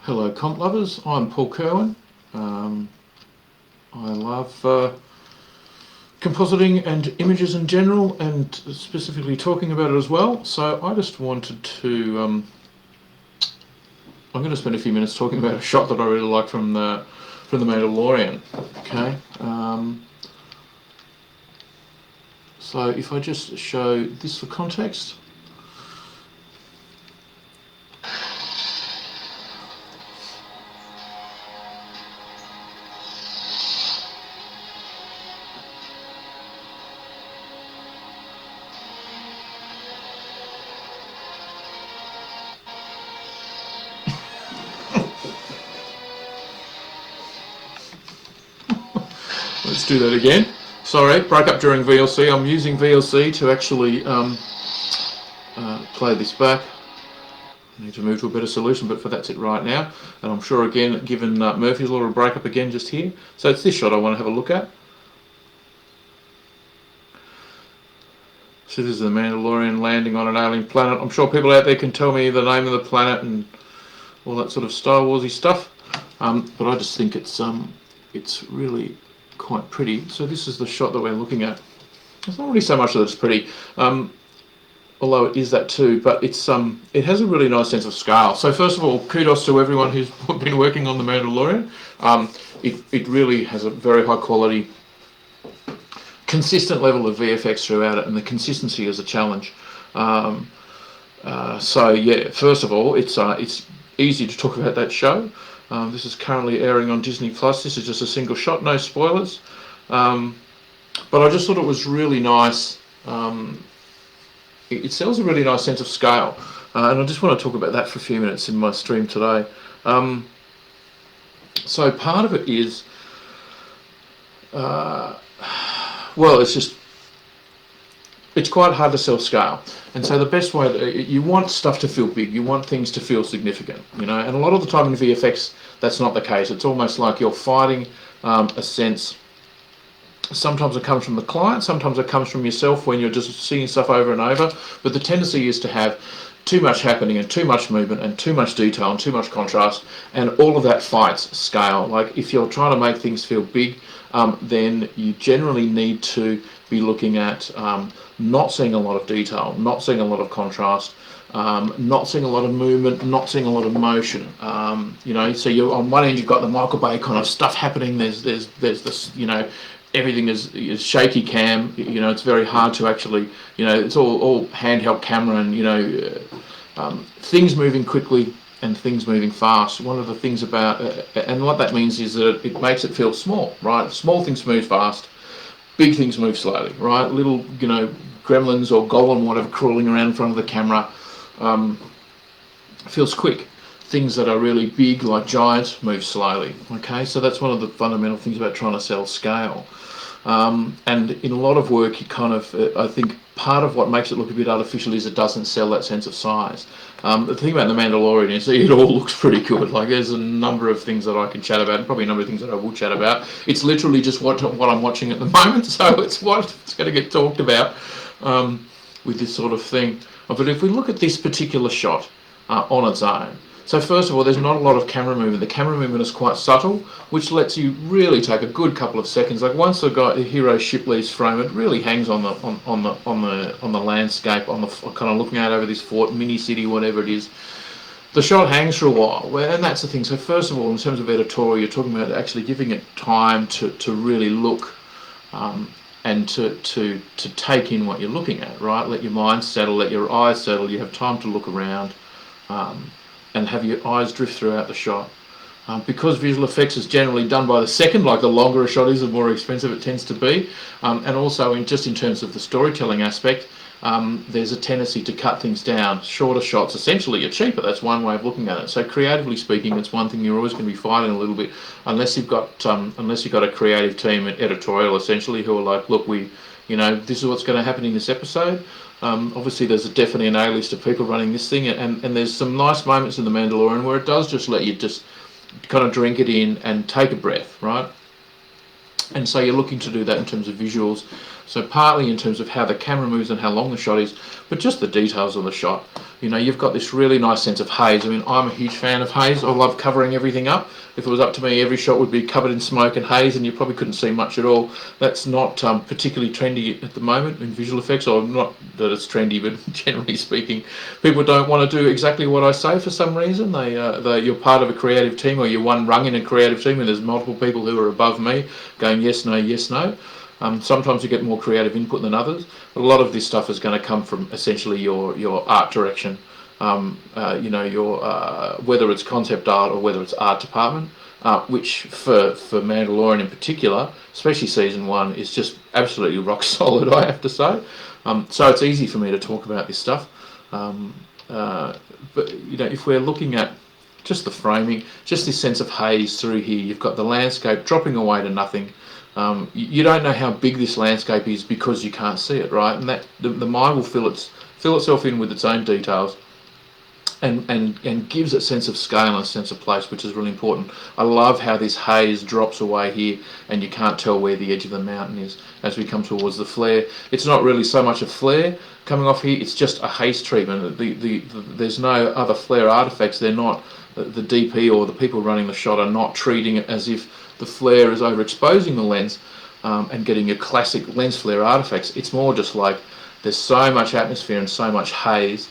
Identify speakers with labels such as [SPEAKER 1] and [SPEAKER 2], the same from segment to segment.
[SPEAKER 1] Hello comp lovers, I'm Paul Kerwin. I love compositing and images in general, and specifically talking about it as well. So I just wanted to, I'm going to spend a few minutes talking about a shot that I really like from the Mandalorian. Okay. So if I just show this for context. Let's do that again. Sorry, broke up during VLC. I'm using VLC to actually play this back. I need to move to a better solution, but that's it right now. And I'm sure, again, given Murphy's Law, will break up again just here. So it's this shot I want to have a look at. So this is the Mandalorian landing on an alien planet. I'm sure people out there can tell me the name of the planet and all that sort of Star Warsy stuff. But I just think it's really quite pretty. So this is the shot that we're looking at. It's not really so much that it's pretty, although it is that too, but it's it has a really nice sense of scale. So first of all, kudos to everyone who's been working on the Mandalorian. It really has a very high quality, consistent level of VFX throughout it, and the consistency is a challenge. So yeah, first of all, it's easy to talk about that show. This is currently airing on Disney Plus. This is just a single shot, no spoilers. But I just thought it was really nice. It sells a really nice sense of scale, and I just want to talk about that for a few minutes in my stream today. So part of it is, well, it's quite hard to sell scale, and so the best way, you want stuff to feel big, you want things to feel significant, you know, and a lot of the time in VFX that's not the case. It's almost like you're fighting a sense. Sometimes it comes from the client, sometimes it comes from yourself when you're just seeing stuff over and over, but the tendency is to have too much happening and too much movement and too much detail and too much contrast, and all of that fights scale. Like if you're trying to make things feel big, then you generally need to be looking at not seeing a lot of detail, not seeing a lot of contrast, not seeing a lot of movement, not seeing a lot of motion. You know, so you're on one end you've got the Michael Bay kind of stuff happening. There's this, you know, everything is shaky cam. You know, it's very hard to actually, you know, it's all handheld camera, and you know, things moving quickly and things moving fast. One of the things about and what that means is that it makes it feel small, right? Small things move fast, big things move slowly, right? Little, you know, gremlins or golem, whatever, crawling around in front of the camera feels quick. Things that are really big, like giants, move slowly. Okay, so that's one of the fundamental things about trying to sell scale. And in a lot of work, you kind of, I think part of what makes it look a bit artificial is it doesn't sell that sense of size. The thing about the Mandalorian is it all looks pretty good. Like there's a number of things that I can chat about, and probably a number of things that I will chat about. It's literally just what I'm watching at the moment, so it's what's going to get talked about with this sort of thing. But if we look at this particular shot on its own, so first of all, there's not a lot of camera movement. The camera movement is quite subtle, which lets you really take a good couple of seconds. Like once the hero ship leaves frame, it really hangs on the landscape, on the kind of looking out over this fort, mini city, whatever it is. The shot hangs for a while, and that's the thing. So first of all, in terms of editorial, you're talking about actually giving it time to really look and to take in what you're looking at, right? Let your mind settle, let your eyes settle. You have time to look around. And have your eyes drift throughout the shot. Because visual effects is generally done by the second, like the longer a shot is, the more expensive it tends to be. And also, in terms of the storytelling aspect, there's a tendency to cut things down. Shorter shots essentially are cheaper. That's one way of looking at it. So creatively speaking, it's one thing you're always going to be fighting a little bit, unless you've got a creative team at editorial essentially who are like, look, you know, this is what's going to happen in this episode. Obviously there's definitely an A-list of people running this thing, and there's some nice moments in The Mandalorian where it does just let you just kind of drink it in and take a breath, right? And so you're looking to do that in terms of visuals. So partly in terms of how the camera moves and how long the shot is, but just the details of the shot. You know, you've got this really nice sense of haze. I mean, I'm a huge fan of haze. I love covering everything up. If it was up to me, every shot would be covered in smoke and haze, and you probably couldn't see much at all. That's not particularly trendy at the moment in visual effects, or not that it's trendy, but generally speaking, people don't want to do exactly what I say for some reason. You're part of a creative team, or you're one rung in a creative team, and there's multiple people who are above me going yes, no, yes, no. Sometimes you get more creative input than others, but a lot of this stuff is going to come from essentially your art direction. You know, your whether it's concept art or whether it's art department, which for Mandalorian in particular, especially season 1, is just absolutely rock solid, I have to say. So it's easy for me to talk about this stuff. But you know, if we're looking at just the framing, just this sense of haze through here, you've got the landscape dropping away to nothing. You don't know how big this landscape is because you can't see it, right? And that the mind will fill itself in with its own details, and gives it sense of scale and a sense of place, which is really important. I love how this haze drops away here, and you can't tell where the edge of the mountain is as we come towards the flare. It's not really so much a flare coming off here; it's just a haze treatment. There's no other flare artifacts. They're not the DP or the people running the shot are not treating it as if the flare is overexposing the lens and getting your classic lens flare artifacts. It's more just like there's so much atmosphere and so much haze.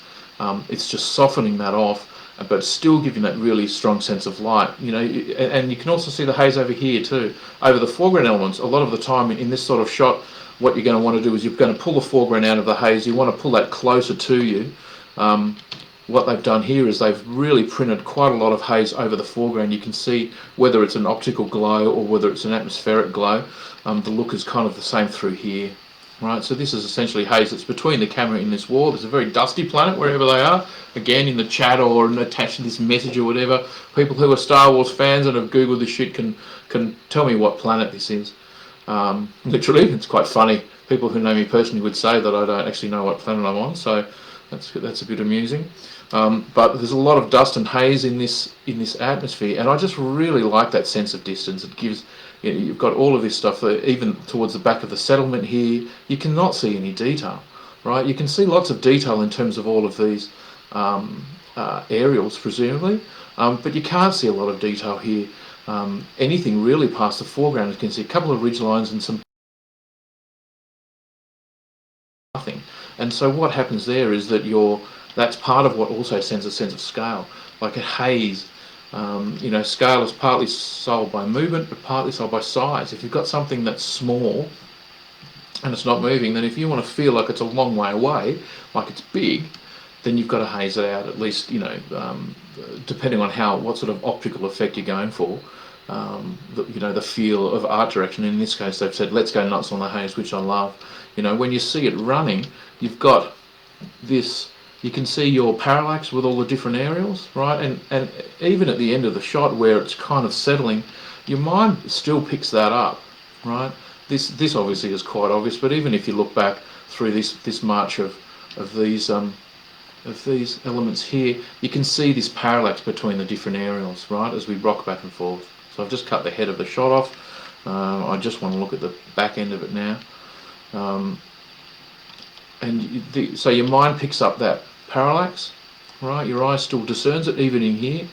[SPEAKER 1] It's just softening that off, but still giving that really strong sense of light. You know, and you can also see the haze over here too, over the foreground elements. A lot of the time in this sort of shot, what you're going to want to do is you're going to pull the foreground out of the haze. You want to pull that closer to you. What they've done here is they've really printed quite a lot of haze over the foreground. You can see whether it's an optical glow or whether it's an atmospheric glow. The look is kind of the same through here. Right, so this is essentially haze that's between the camera and this wall. There's a very dusty planet wherever they are. Again, in the chat or attached to this message or whatever, people who are Star Wars fans and have Googled this shit can tell me what planet this is. Literally, it's quite funny. People who know me personally would say that I don't actually know what planet I'm on, so that's a bit amusing. But there's a lot of dust and haze in this atmosphere, and I just really like that sense of distance. It gives, you know, you've got all of this stuff, even towards the back of the settlement here, you cannot see any detail, right? You can see lots of detail in terms of all of these aerials, presumably, but you can't see a lot of detail here. Anything really past the foreground. You can see a couple of ridge lines and some nothing. And so what happens there is that that's part of what also sends a sense of scale, like a haze. You know, scale is partly solved by movement, but partly solved by size. If you've got something that's small and it's not moving, then if you want to feel like it's a long way away, like it's big, then you've got to haze it out, at least, you know, depending on what sort of optical effect you're going for. You know, the feel of art direction. In this case, they've said, let's go nuts on the haze, which I love. You know, when you see it running, you've got this, you can see your parallax with all the different aerials, right? And even at the end of the shot where it's kind of settling, your mind still picks that up, right? This obviously is quite obvious, but even if you look back through this march of these elements here, you can see this parallax between the different aerials, right, as we rock back and forth. So I've just cut the head of the shot off. I just want to look at the back end of it now. So your mind picks up that parallax, right? Your eye still discerns it, even in here.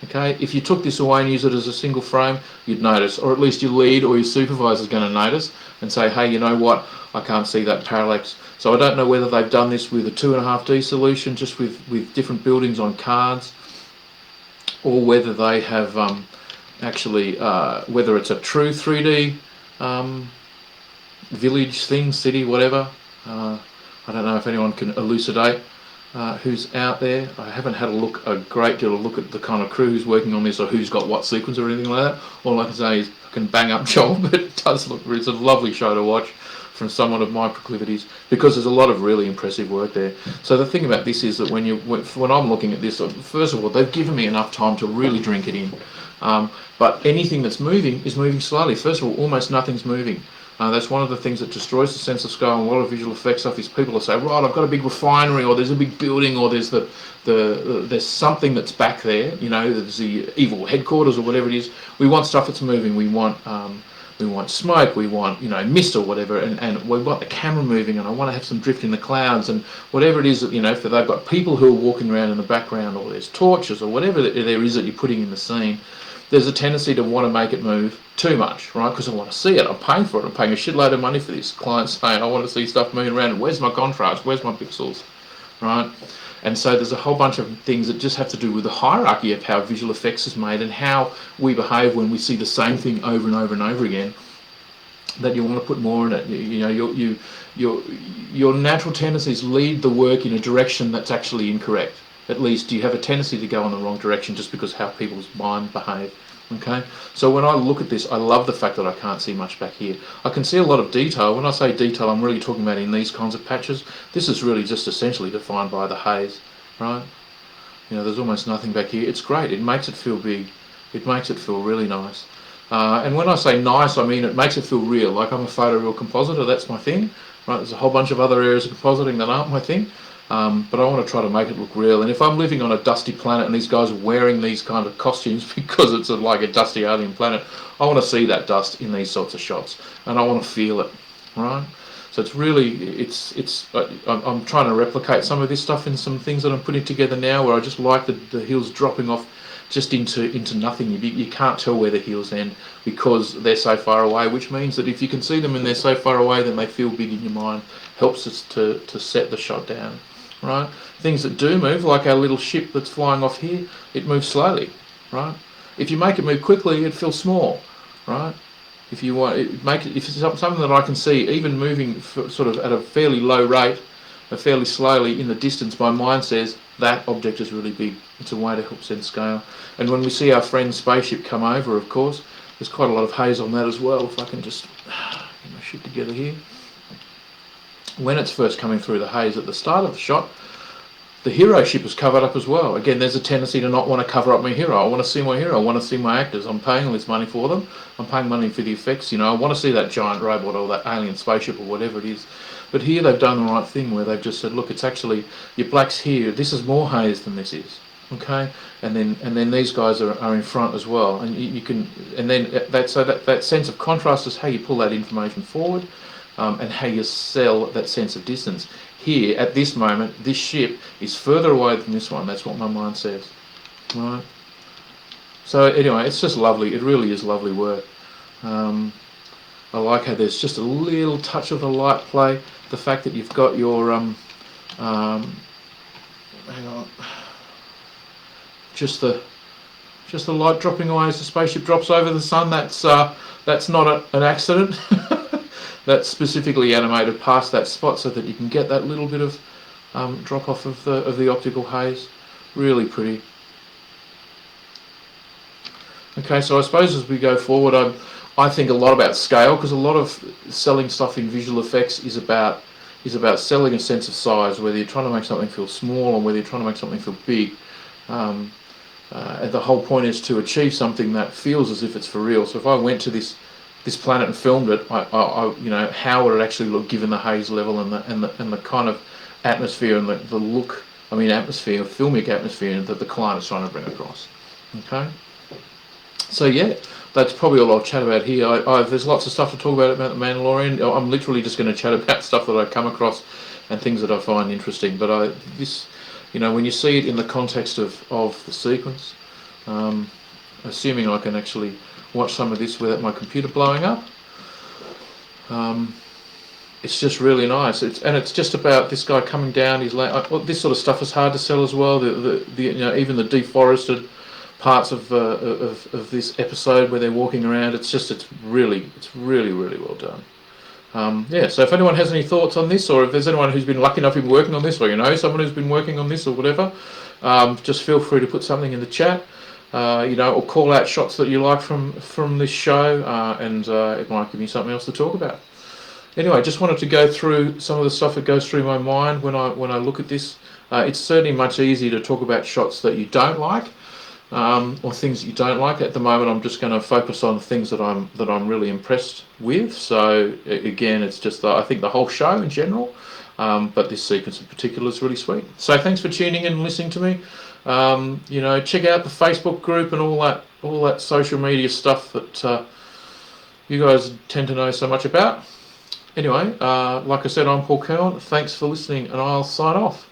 [SPEAKER 1] Okay, if you took this away and used it as a single frame, you'd notice, or at least your lead or your supervisor is going to notice and say, hey, you know what, I can't see that parallax. So I don't know whether they've done this with a 2.5D solution, just with different buildings on cards, or whether they have actually, whether it's a true 3D village thing, city, whatever. I don't know if anyone can elucidate who's out there. I haven't had a great deal of look at the kind of crew who's working on this or who's got what sequence or anything like that. All I can say is I can bang up job, but it does look, it's a lovely show to watch from someone of my proclivities, because there's a lot of really impressive work there. So the thing about this is that when I'm looking at this, first of all, they've given me enough time to really drink it in. But anything that's moving is moving slowly. First of all, almost nothing's moving. That's one of the things that destroys the sense of scale and a lot of visual effects stuff is people will say, right, I've got a big refinery, or there's a big building, or there's there's something that's back there, you know, there's the evil headquarters or whatever it is. We want stuff that's moving. We want we want smoke, we want, you know, mist or whatever, and we want the camera moving, and I want to have some drift in the clouds, and whatever it is that, you know, if they've got people who are walking around in the background, or there's torches, or whatever there is that you're putting in the scene, there's a tendency to want to make it move too much, right? Because I want to see it. I'm paying for it. I'm paying a shitload of money for this. Clients saying, I want to see stuff moving around. Where's my contrast? Where's my pixels, right? And so there's a whole bunch of things that just have to do with the hierarchy of how visual effects is made and how we behave when we see the same thing over and over and over again, that you want to put more in it. You know, your natural tendencies lead the work in a direction that's actually incorrect. At least you have a tendency to go in the wrong direction just because how people's mind behave. Okay, so when I look at this, I love the fact that I can't see much back here. I can see a lot of detail. When I say detail, I'm really talking about in these kinds of patches. This is really just essentially defined by the haze, right? You know, there's almost nothing back here. It's great. It makes it feel big. It makes it feel really nice. And when I say nice, I mean it makes it feel real. Like I'm a photoreal compositor, that's my thing, right? There's a whole bunch of other areas of compositing that aren't my thing. But I want to try to make it look real. And if I'm living on a dusty planet and these guys are wearing these kind of costumes because it's like a dusty alien planet, I want to see that dust in these sorts of shots, and I want to feel it, right? So it's really, I'm trying to replicate some of this stuff in some things that I'm putting together now, where I just like the hills dropping off just into nothing. You can't tell where the hills end because they're so far away, which means that if you can see them and they're so far away, then they feel big in your mind. Helps us to set the shot down. Right, things that do move, like our little ship that's flying off here, it moves slowly, right? If you make it move quickly, it feels small, right? If you want it, make it, if it's something that I can see, even moving sort of at a fairly low rate, fairly slowly in the distance, my mind says that object is really big. It's a way to help sense scale. And when we see our friend's spaceship come over, of course, there's quite a lot of haze on that as well. If I can just get my shit together here. When it's first coming through the haze at the start of the shot, the hero ship is covered up as well. Again, there's a tendency to not want to cover up my hero. I want to see my hero. I want to see my actors. I'm paying all this money for them. I'm paying money for the effects. You know, I want to see that giant robot or that alien spaceship or whatever it is. But here they've done the right thing where they've just said, look, it's actually your blacks here. This is more haze than this is. Okay, and then these guys are in front as well, and you can, and then that sense of contrast is how you pull that information forward. And how you sell that sense of distance. Here, at this moment, this ship is further away than this one. That's what my mind says. Right? So anyway, it's just lovely. It really is lovely work. I like how there's just a little touch of the light play. The fact that you've got your hang on, just the light dropping away as the spaceship drops over the sun. That's not an accident. That's specifically animated past that spot so that you can get that little bit of drop off of the optical haze. Really pretty. Okay, so I suppose as we go forward, I think a lot about scale, because a lot of selling stuff in visual effects is about selling a sense of size, whether you're trying to make something feel small or whether you're trying to make something feel big. And the whole point is to achieve something that feels as if it's for real. So if I went to this planet and filmed it, I you know, how would it actually look given the haze level and the kind of atmosphere and the look, atmosphere, filmic atmosphere that the client is trying to bring across. Okay, so yeah, that's probably all I'll chat about here. There's lots of stuff to talk about the Mandalorian. I'm literally just going to chat about stuff that I come across and things that I find interesting. But this, you know, when you see it in the context of the sequence, assuming I can actually watch some of this without my computer blowing up, it's just really nice. It's just about this guy coming down. This sort of stuff is hard to sell as well. You know, even the deforested parts of this episode where they're walking around. It's really well done. Yeah. So if anyone has any thoughts on this, or if there's anyone who's been lucky enough to be working on this, or you know someone who's been working on this or whatever, just feel free to put something in the chat. You know, or call out shots that you like from this show, and it might give me something else to talk about. Anyway, just wanted to go through some of the stuff that goes through my mind when I look at this. It's certainly much easier to talk about shots that you don't like, or things that you don't like. At the moment, I'm just going to focus on things that I'm really impressed with. So again, it's just I think the whole show in general, but this sequence in particular is really sweet. So thanks for tuning in and listening to me. You know, check out the Facebook group and all that social media stuff that you guys tend to know so much about. Anyway, like I said, I'm Paul Cowan. Thanks for listening, and I'll sign off.